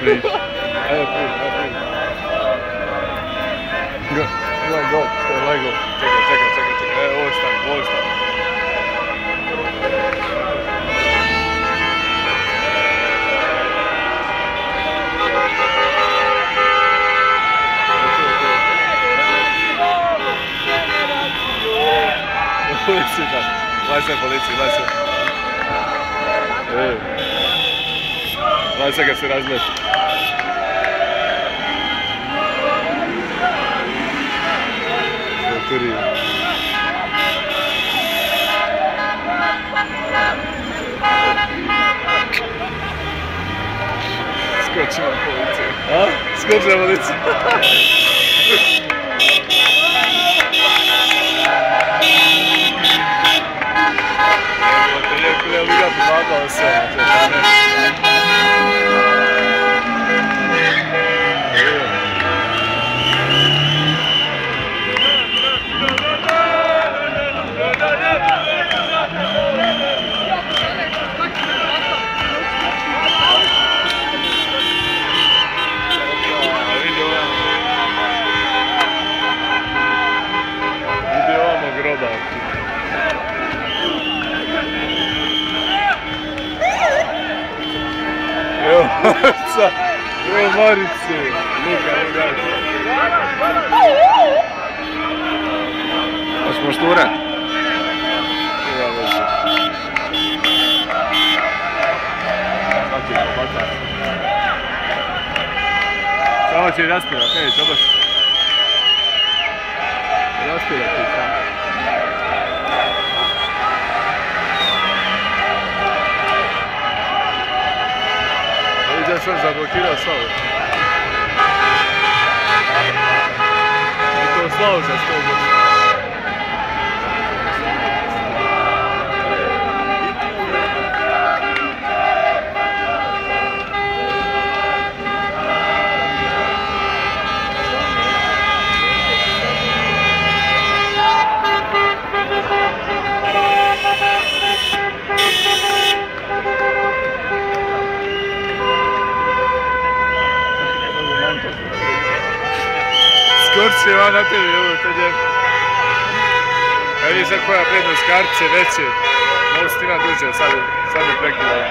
priči. Ajde priči. Gledaj gol, to je ovaj gol. Čekaj, ovo stane. Policiji, da. Gledaj se policiji, gledaj se. Gledaj se kad se razgleda. Kulturi. Skočimo policiju. A? Skočimo policiju. Ja bih ga pomagao sve. Vidi ovamo groba. Evo Marica, evo Marice, Luka. Hoćemo šture? Ima veze. Samo će raspirati, hej, čobaš. Raspirati, samo. Ja sam zablokirao slavu. I to slavu za 100 godina. Skorci je van na tebi, evo to djem. Kad vidiš sad koja prednost kartice veće, malo si ti na duže, sad mi prekidao.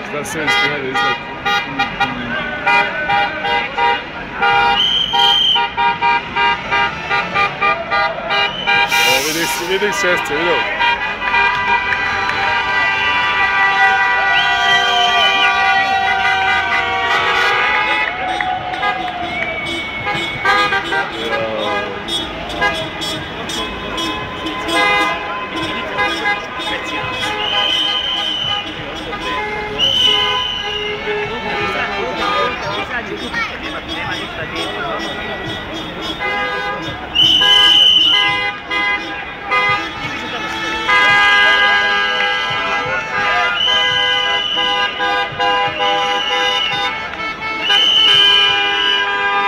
Šta se već krede izgleda? Vidiš šešće, vidio?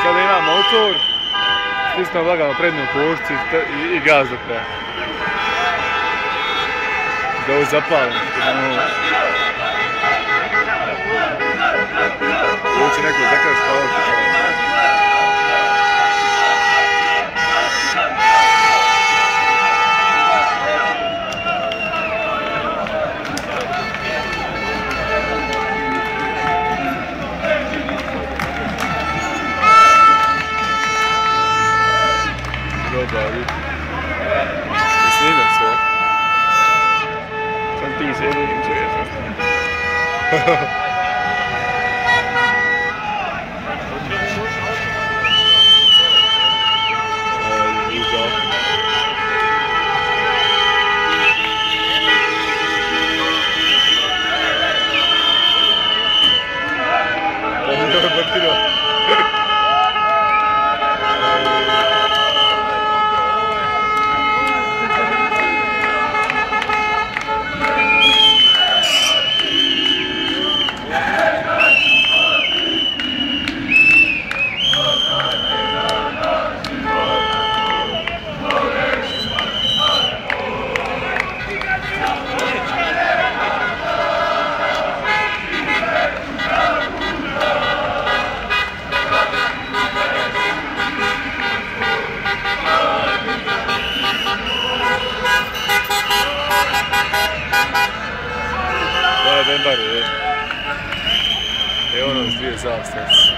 Sada ima motor, stisnemo lagano prednju košnicu i gaz do kraja. Da ovo zapalim. Ovo će neko takav spavati. snimam sve. Sam ti sjedi i čuješ. Evo nas dvije zastave.